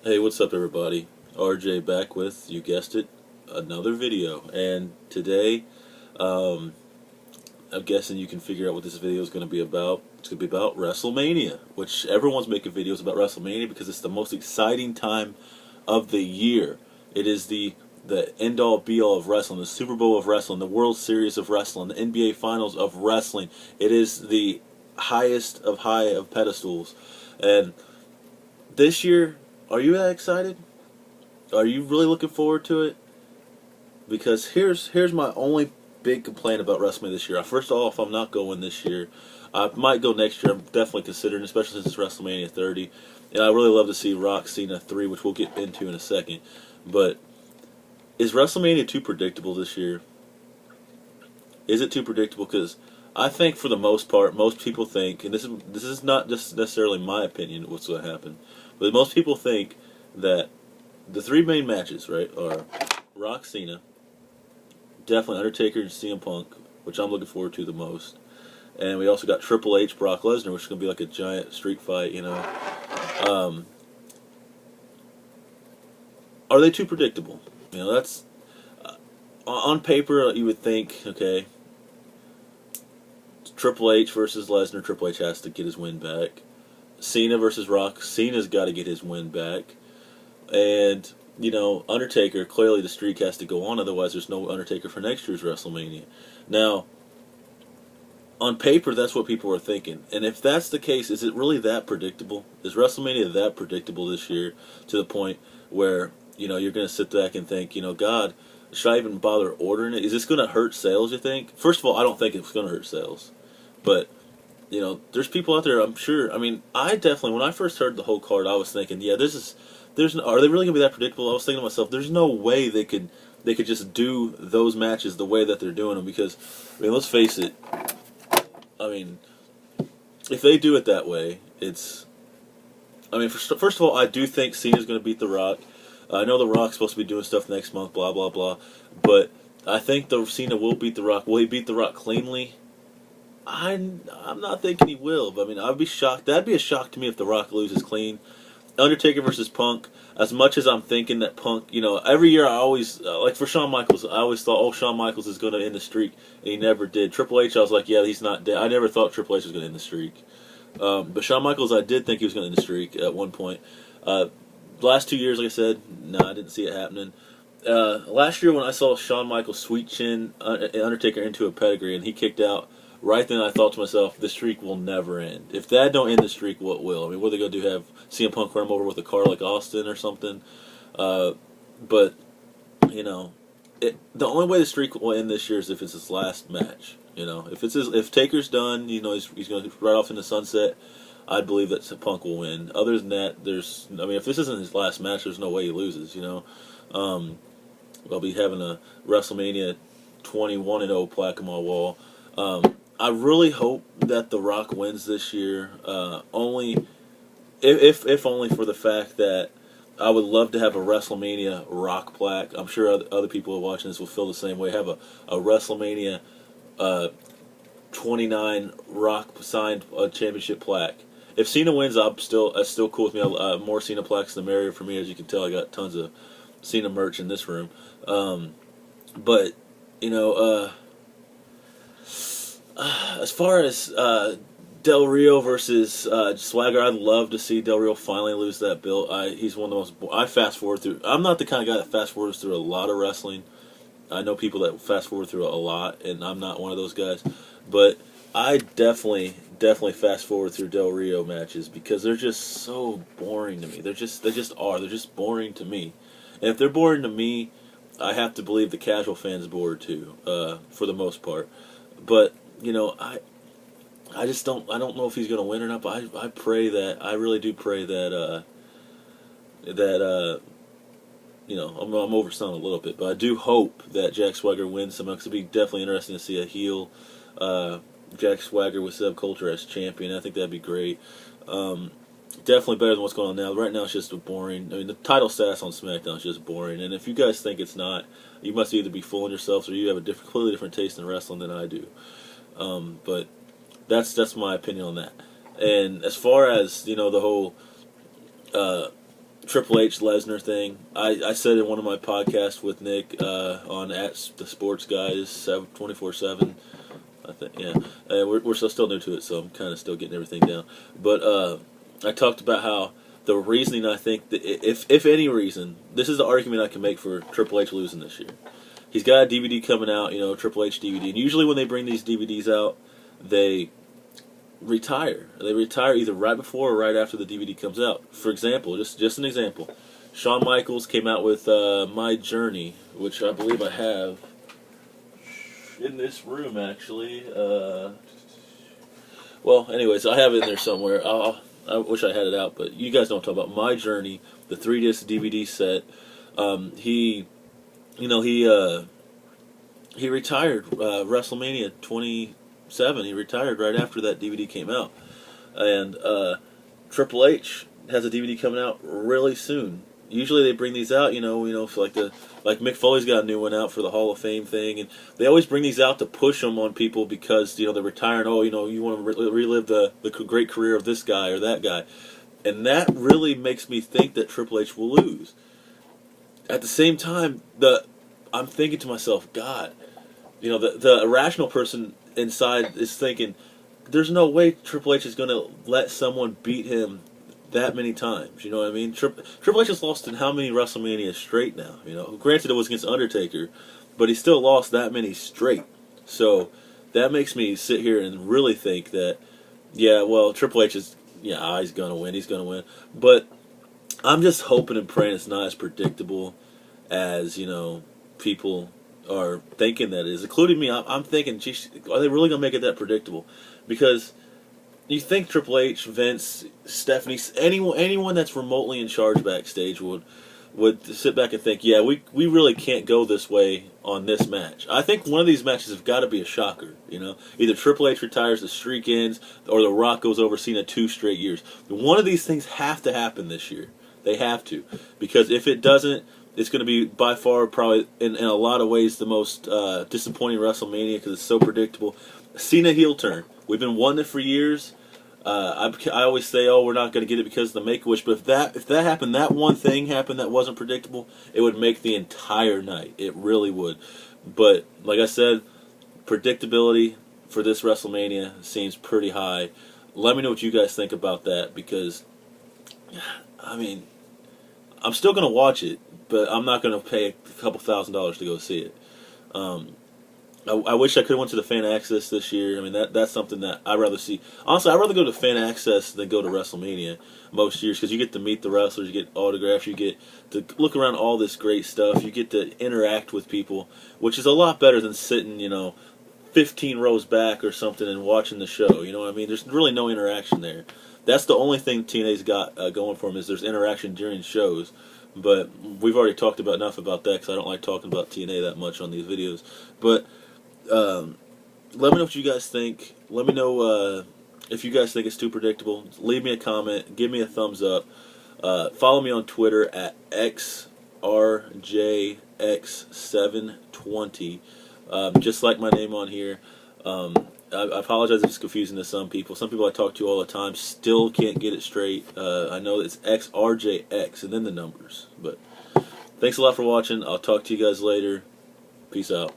Hey, what's up, everybody? RJ back with, you guessed it, another video. And today, um, I'm guessing you can figure out what this video is going to be about. It's going to be about Wrestlemania, which everyone's making videos about Wrestlemania because it's the most exciting time of the year. It is the end all be all of wrestling, the Super Bowl of wrestling, the World Series of wrestling, the NBA Finals of wrestling. It is the highest of high of pedestals. And this year, are you that excited? Are you really looking forward to it? Because here's my only big complaint about WrestleMania this year. First off, I'm not going this year. I might go next year. I'm definitely considering, especially since it's WrestleMania 30. And I really love to see Rock Cena 3, which we'll get into in a second. But is WrestleMania too predictable this year? Is it too predictable? Because I think for the most part, most people think, and this is not just necessarily my opinion, what's going to happen, but most people think that the three main matches, right, are Rock Cena, definitely Undertaker and CM Punk, which I'm looking forward to the most. And we also got Triple H, Brock Lesnar, which is going to be like a giant street fight, you know. Um, are they too predictable? You know, that's on paper you would think, okay, Triple H versus Lesnar, Triple H has to get his win back. Cena versus Rock, Cena's got to get his win back. And, you know, Undertaker, clearly the streak has to go on, otherwise there's no Undertaker for next year's WrestleMania. Now, on paper, that's what people are thinking. And if that's the case, is it really that predictable? Is WrestleMania that predictable this year to the point where, you know, you're going to sit back and think, you know, God, should I even bother ordering it? Is this going to hurt sales, you think? First of all, I don't think it's going to hurt sales. But, you know, there's people out there, I'm sure. I mean, I definitely, when I first heard the whole card, I was thinking, yeah, are they really going to be that predictable? I was thinking to myself, there's no way they could just do those matches the way that they're doing them because, I mean, let's face it, I mean, if they do it that way, I mean, first of all, I do think Cena's going to beat The Rock. I know The Rock's supposed to be doing stuff next month, blah, blah, blah. But I think Cena will beat The Rock. Will he beat The Rock cleanly? I'm not thinking he will, but I mean, I'd be shocked. That'd be a shock to me if The Rock loses clean. Undertaker versus Punk. As much as I'm thinking that Punk, you know, every year I always, like for Shawn Michaels, I always thought, oh, Shawn Michaels is going to end the streak, and he never did. Triple H, I was like, yeah, he's not dead. I never thought Triple H was going to end the streak. But Shawn Michaels, I did think he was going to end the streak at one point. Last 2 years, like I said, no, I didn't see it happening. Last year when I saw Shawn Michaels sweet chin Undertaker into a pedigree and he kicked out, right then I thought to myself, the streak will never end. If that don't end the streak, what will? I mean, what are they going to do, have CM Punk run him over with a car like Austin or something? But, you know, the only way the streak will end this year is if it's his last match. You know, if Taker's done, you know, he's going to ride off in the sunset, I'd believe that Punk will win. Other than that, I mean, if this isn't his last match, there's no way he loses, you know. I'll be having a WrestleMania 21-0 plaque on my wall. I really hope that The Rock wins this year. Only, if only for the fact that I would love to have a WrestleMania Rock plaque. I'm sure other people watching this will feel the same way. Have a WrestleMania 29 Rock signed championship plaque. If Cena wins, that's still cool with me. More Cena plaques, the merrier for me. As you can tell, I got tons of Cena merch in this room. But you know, as far as Del Rio versus Swagger, I'd love to see Del Rio finally lose that belt. He's one of the most. I fast forward through. I'm not the kind of guy that fast forwards through a lot of wrestling. I know people that fast forward through a lot, and I'm not one of those guys. But I definitely fast forward through Del Rio matches because they're just so boring to me. They just are. They're just boring to me. And if they're boring to me, I have to believe the casual fan's bored too, for the most part. But you know, I just don't. I don't know if he's going to win or not. But I pray that. I really do pray that. You know, I'm overselling a little bit, but I do hope that Jack Swagger wins somehow. Because it'd be definitely interesting to see a heel Jack Swagger with Seb Coulter as champion. I think that'd be great. Definitely better than what's going on now. Right now, it's just boring. I mean, the title status on SmackDown is just boring. And if you guys think it's not, you must either be fooling yourselves or you have a completely different taste in wrestling than I do. But that's my opinion on that. And as far as, you know, the whole Triple H Lesnar thing. I said in one of my podcasts with Nick on at the Sports Guys 24/7. I think we're still new to it, so I'm kind of still getting everything down. But I talked about how the reasoning I think that if any reason, this is the argument I can make for Triple H losing this year. He's got a DVD coming out, Triple H DVD, and usually when they bring these DVDs out, they retire. They retire either right before or right after the DVD comes out. For example, just an example, Shawn Michaels came out with My Journey, which I believe I have in this room, actually. Well, anyways, I have it in there somewhere. I wish I had it out, but you guys don't talk about My Journey, the 3-disc DVD set. He retired WrestleMania 27. He retired right after that DVD came out, and Triple H has a DVD coming out really soon. Usually they bring these out, for like Mick Foley's got a new one out for the Hall of Fame thing, and they always bring these out to push them on people because they're retiring. Oh, you want to relive the great career of this guy or that guy, and that really makes me think that Triple H will lose. At the same time, I'm thinking to myself, God, the irrational person inside is thinking, there's no way Triple H is going to let someone beat him that many times. You know what I mean? Triple H has lost in how many WrestleMania straight now? Granted it was against Undertaker, but he still lost that many straight. So that makes me sit here and really think that, Triple H is, he's going to win. He's going to win. But I'm just hoping and praying it's not as predictable as, people are thinking that it is, including me. I'm thinking, geez, are they really going to make it that predictable? Because you think Triple H, Vince, Stephanie, anyone that's remotely in charge backstage would sit back and think, we really can't go this way on this match. I think one of these matches have got to be a shocker. Either Triple H retires, the streak ends, or The Rock goes over Cena 2 straight years. One of these things have to happen this year. They have to, because if it doesn't, it's going to be by far probably in a lot of ways the most disappointing WrestleMania because it's so predictable. Cena heel turn. We've been wanting it for years. I always say, we're not going to get it because of the Make-A-Wish. But if that happened, that one thing happened that wasn't predictable, it would make the entire night. It really would. But like I said, predictability for this WrestleMania seems pretty high. Let me know what you guys think about that because, I'm still going to watch it, but I'm not going to pay a couple $1,000s to go see it. I wish I could have went to the Fan Access this year. That's something that I'd rather see. Honestly, I'd rather go to Fan Access than go to WrestleMania most years because you get to meet the wrestlers, you get autographs, you get to look around all this great stuff, you get to interact with people, which is a lot better than sitting, 15 rows back or something and watching the show. You know what I mean? There's really no interaction there. That's the only thing TNA's got going for them is there's interaction during shows. But we've already talked about enough about that because I don't like talking about TNA that much on these videos. But let me know what you guys think. Let me know if you guys think it's too predictable. Leave me a comment. Give me a thumbs up. Follow me on Twitter at XRJX720. Just like my name on here. I apologize if it's confusing to some people. Some people I talk to all the time still can't get it straight. I know it's XRJX and then the numbers. But thanks a lot for watching. I'll talk to you guys later. Peace out.